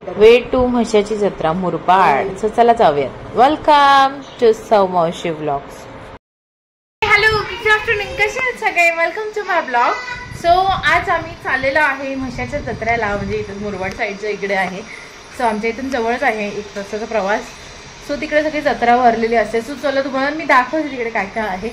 Way to म्हशाची जत्रा Murbad. So चला जाऊयात. वेलकम टू सौ मावशी व्लॉग्स. Hello, good afternoon. कसे आहात सगळे? Welcome to my blog. So आज आम्ही चाललेलो आहे म्हशाच्या जत्रेला, म्हणजे इथून मुरबाड साईडच्या इकडे आहे. सो आमच्या इथून जवळच आहे 1 तासाचा प्रवास. सो तिकडे सगळी जत्रा भरलेली असते. सो चला तुम्हाला मी दाखवते तिकडे काय काय आहे.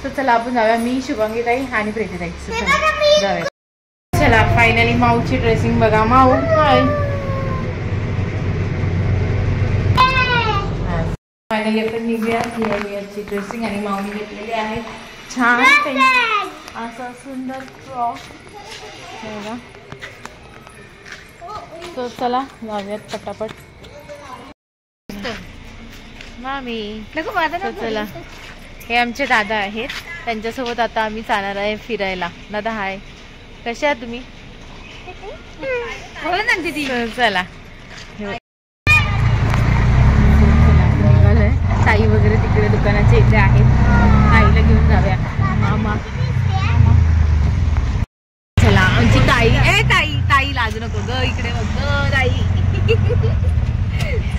सो चला आपण जाऊया. मी, शुभांगी ताई आणि प्रीती ताई. सो जाऊया. चला फायनली माऊची ड्रेसिंग बघा. माऊ हाय. फायनली आपण निघूया. हियाची ड्रेसिंग आणि माऊनी घेतलेली आहे छान असा सुंदर फ्रॉक. तो चला जाऊयात पटापट. मामी चला. हे आमचे दादा आहेत, त्यांच्यासोबत आता आम्ही जाणार आहे फिरायला. दादा हाय, कशा आहात तुम्ही? चला. ताई वगैरे तिकडे दुकानाच्या इथे आहेत. ताईला घेऊन जाऊया. मामा चला. आमची ताई. ताई लाजू नको ग, इकडे बघ ताई.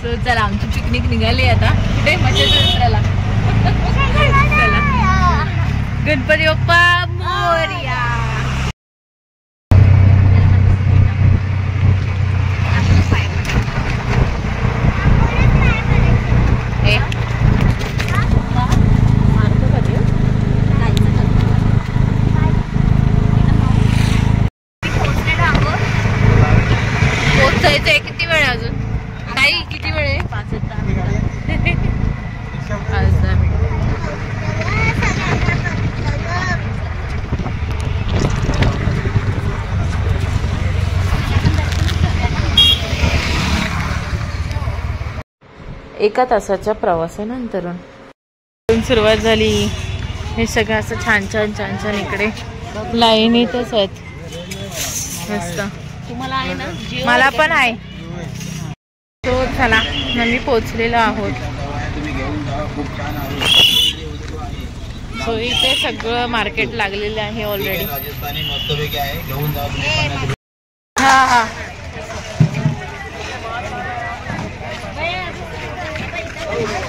सो चला आमची पिकनिक निघाली आता. कुठे? म्हशाच्या जत्रेला. चला. गणपती बाप्पा मोरया. किती वेळ अजून? ताई किती वेळ आहे? 5 मिनिट. एका तासाच्या प्रवासानंतर सुरुवात झाली. हे सगळं असं छान छान छान छान इकडे लाईनीतच आहेत. मस्त. तुम्हाला आहे ना? मला पण आहे. तो चला आम्ही पोचलेलो आहोत. सो इथे सगळं मार्केट लागलेलं आहे ऑलरेडी. हा हा.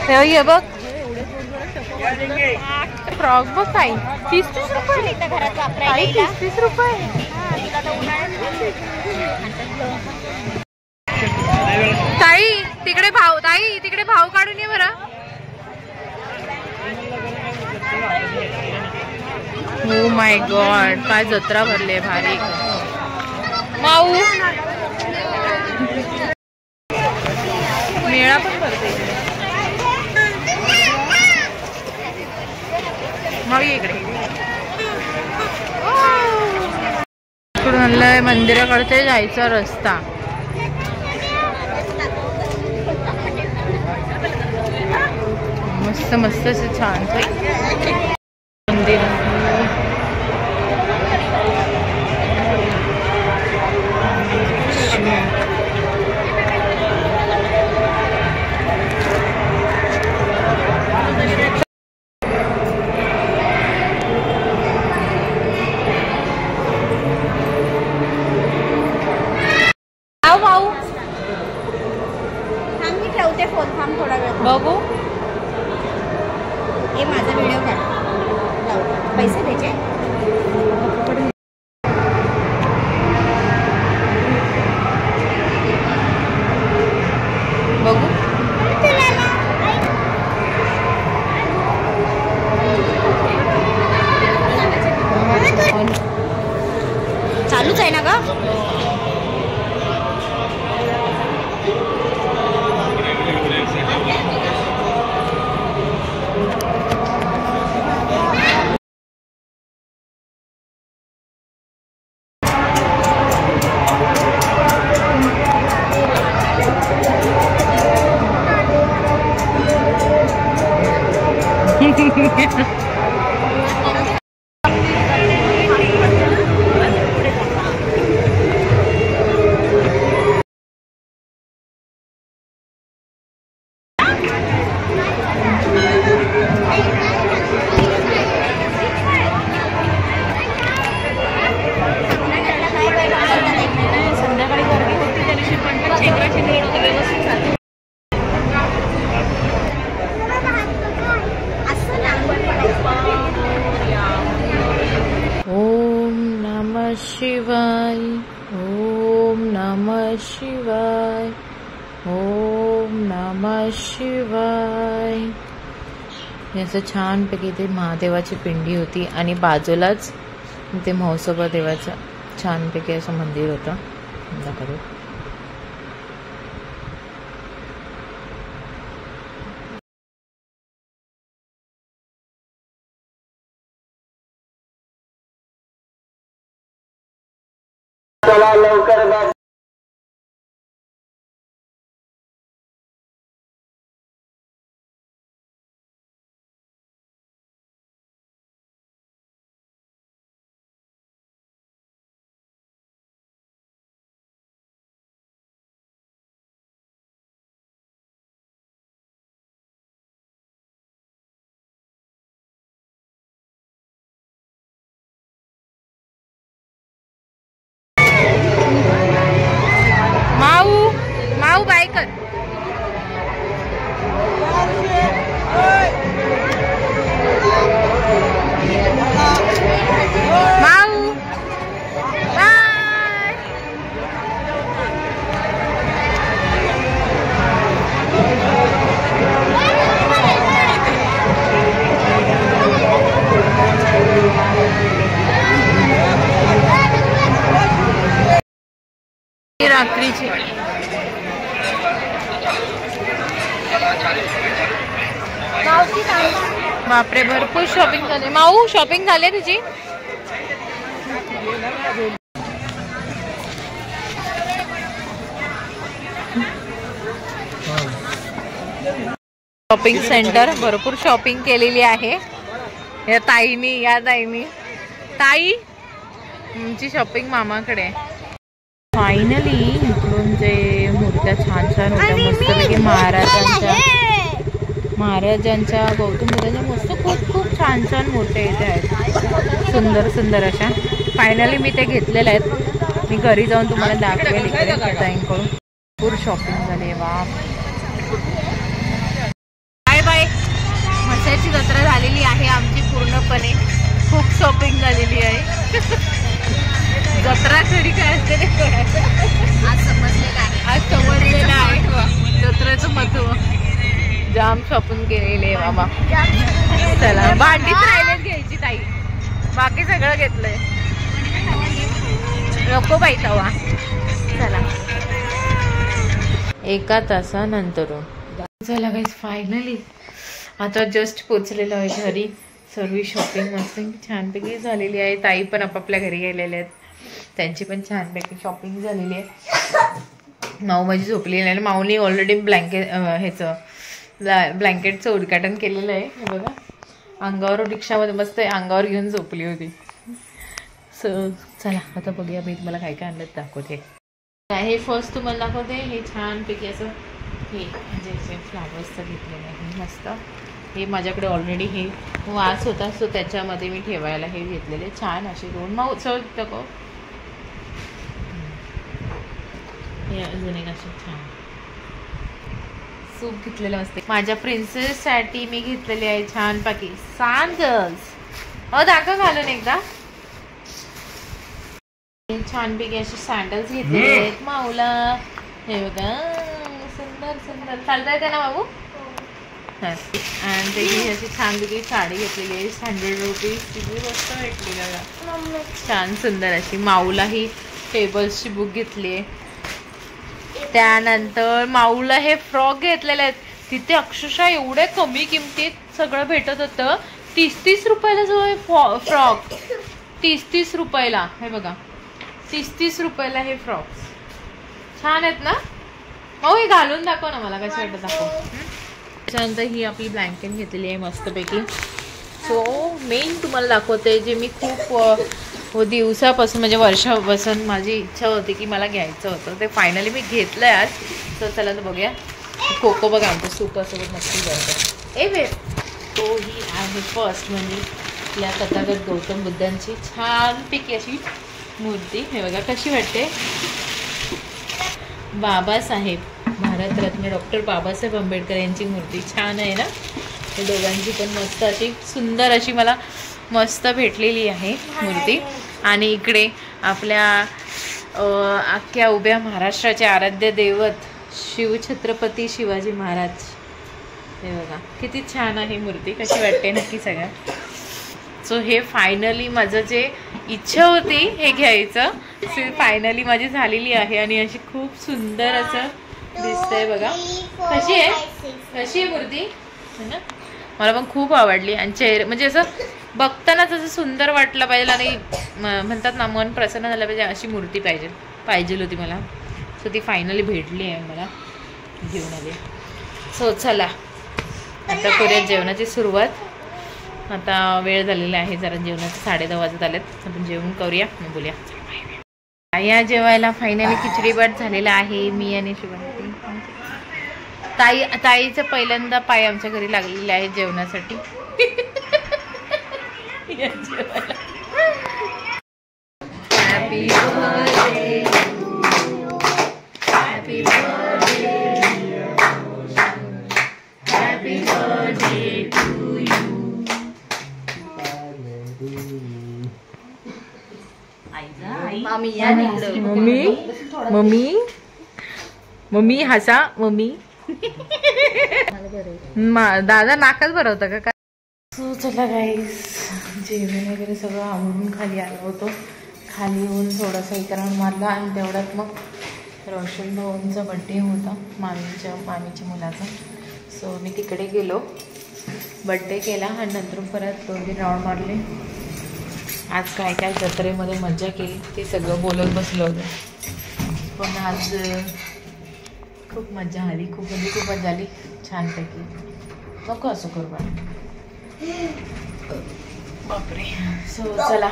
हे बघ फ्रॉक बघ. काही 30 रुपये. 30 रुपये. ताई तिकडे भाव. ताई तिकडे भाव काढून ये बरं. ओ माय गॉड, काय जत्रा भरली भारी. माऊ मेळा पण भरते मग इकडे. इकडून आणलंय मंदिराकडे जायचा रस्ता. मस्त मस्त असं छान मंदिर. भाऊ मी ठेवते फोन. थांब थोडा वेळ बघू. हे माझा व्हिडिओ काढ. पैसे द्यायचे. बघू. चालूच आहे ना ग. संध्याकाळी गर्दी होती त्या दिवशी पण शिवाय, ओम नमः शिवाय. असं छानपैकी ते महादेवाची पिंडी होती आणि बाजूलाच ते म्हसोबा देवाचं छानपैकी असं मंदिर होतं. दाखवतो. लवकर माऊ बाय कर. माऊ बाय. रात्रीची बापरे भरपूर शॉपिंग झाली. माऊ शॉपिंग झाली तुझी? शॉपिंग सेंटर भरपूर शॉपिंग केलेली आहे या ताईनी. ताई तुमची शॉपिंग मामाकडे. फायनली इकडून जे मूर्त्या छान छान होत्या मस्तपैकी महाराजांच्या गौतम बुद्धांच्या मस्त खूप छान छान मूर्त्या इथे आहेत. सुंदर सुंदर अशा. फायनली मी ते घेतलेल्या आहेत. मी घरी जाऊन तुम्हाला दाखवेल इकडे ताईंकडून. भरपूर शॉपिंग झाली आहे. बाप बाय बाय. म्हसाची जत्रा झालेली आहे आमची पूर्णपणे. खूप शॉपिंग झालेली आहे. जत्रा तरी काय असते आज समजलेलं आहे जत्रेचं महत्व. जाम शॉपिंग केलेली आहे बाबा. चला भांडीच राहिलेत घ्यायची ताई. बाकी सगळं घेतलंय. नको बाई तवा. चला 1 तासानंतर चला गाईस फायनली आता जस्ट पोचलेलो आहे घरी. सर्व शॉपिंग मस्त छानपैकी झालेली आहे. ताई पण आपापल्या घरी गेलेले आहेत. त्यांची पण छानपैकी शॉपिंग झालेली आहे. माऊ माझी झोपलेली आहे. माऊनी ऑलरेडी ब्लँकेटचं उद्घाटन केलेलं आहे. हे बघा अंगावर रिक्षामध्ये मस्त अंगावर घेऊन झोपली होती. सो चला आता बघूया मी तुम्हाला काय काय आणलं दाखवते. हे फर्स्ट तुम्हाला दाखवते. हे छानपैकी असं हे म्हणजे फ्लावर्सचं घेतलेलं आहे मस्त. हे माझ्याकडे ऑलरेडी हे वास होता सो त्याच्यामध्ये मी ठेवायला हे घेतलेले छान असे 2 माऊ चढ दाखव. हे अजून एक असे छान सूप घेतलेलं असते. माझ्या प्रिन्सेससाठी मी घेतलेली आहे छानपैकी सँडल्स. दाखव घालून एकदा. छानपैकी असे सँडल्स घेतलेले आहेत माऊला. हे बघा सुंदर सुंदर चालता येते ना बाबू. आणि त्याची अशी छानपैकी साडी घेतलेली आहे 100 रुपीज. तिची मस्त भेटली बघा छान सुंदर अशी. माऊला ही टेबल्सची बुक घेतली आहे. त्यानंतर माऊला हे फ्रॉक घेतलेले आहेत. तिथे अक्षरशः एवढे कमी किमतीत सगळं भेटत होतं. 30 रुपयाला जो आहे फ्रॉक. 30 रुपयाला. हे बघा 30 रुपयाला हे फ्रॉक्स छान आहेत ना. हो हे घालून दाखव ना मला कसे वाटत दाखव. त्याच्यानंतर ही आपली ब्लँकेट घेतलेली आहे मस्तपैकी. सो मेन तुम्हाला दाखवते जे मी खूप दिवसापासून म्हणजे वर्षापासून माझी इच्छा होती की मला घ्यायचं होतं ते फायनली मी घेतलं आहे आज. तर चला तर बघूया. कोको बघा आमचं सूपासोबत मस्ती करतो. वे तो ही आहे फर्स्ट म्हणजे आपल्या तथागत गौतम बुद्धांची छानपैकी अशी मूर्ती. हे बघा कशी वाटते. बाबासाहेब भारतरत्न डॉक्टर बाबासाहेब आंबेडकर यांची मूर्ती छान आहे ना. ते दोघांची पण मस्त अशी सुंदर अशी मला मस्त भेटलेली आहे मूर्ती. आणि इकडे आपल्या अख्ख्या उभ्या महाराष्ट्राचे आराध्य दैवत शिवछत्रपती शिवाजी महाराज. हे बघा किती छान आहे मूर्ती, कशी वाटते नक्की सगळ्या. सो हे फायनली माझं जे इच्छा होती हे घ्यायचं ते फायनली माझी झालेली आहे आणि अशी खूप सुंदर असं दिसतंय बघा. कशी आहे मूर्ती ना, मला पण खूप आवडली. आणि चेहरे म्हणजे असं बघतानाच असं सुंदर वाटलं पाहिजे आणि म्हणतात ना मन प्रसन्न झालं पाहिजे अशी मूर्ती पाहिजे होती मला. सो ती फायनली भेटली आहे, मला घेऊन आली. सो चला आता करूया जेवणाची सुरुवात. आता वेळ झालेला आहे जरा, जेवणाचे 10:30 वाजत आलेत. आपण जेवण करूया मग बोलूया. या जेवायला फायनली खिचडी भात झालेला आहे. मी आणि शुभांती ताईचं पहिल्यांदा पाय आमच्या घरी लागलेले आहे जेवणासाठी. या जेवायला happy birthday happy birthday happy birthday to you. Mummy हसा मम्मी. दादा नाकाच भरवता का काय. सो चला गाईस, जेवण वगैरे सगळं आवडून खाली आलो होतो. खाली येऊन थोडासा एक राऊंड मारला आणि तेवढ्यात मग रोशन भाऊंचा बड्डे होता, मामीच्या मुलाचा. सो मी तिकडे गेलो, बड्डे केला आणि नंतर परत 2-3 राऊंड मारले. आज काय काय जत्रेमध्ये मजा केली ते सगळं बोलत बसलो होतं. पण आज खूप मजा आली, खूप मजा आली छानपैकी. नको असं करू बापरे. सो चला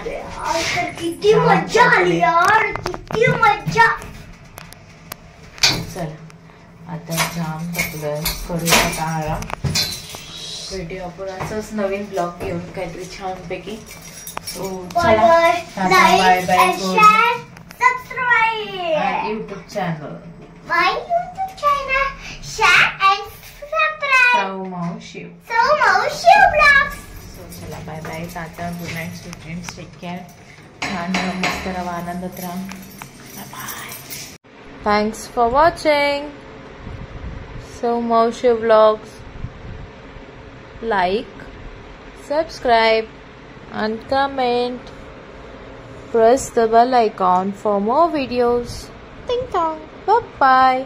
किती मजा आली यार, किती मजा. चला आता जाम थकलोय, करूया आता आराम. भेटूया आपण असंच नवीन ब्लॉग घेऊन काहीतरी छानपैकी. So, bye bye. Subscribe. YouTube channel. My YouTube channel. Share and subscribe. Saumoshi Vlogs. So चला bye bye. Tata, good night, sweet dreams. Take care. छान मस्त राहा, आनंदात राहा. Bye. Thanks for watching. Saumoshi Vlogs. Like, subscribe. And comment. Press the bell icon for more videos. Ding dong. Bye bye.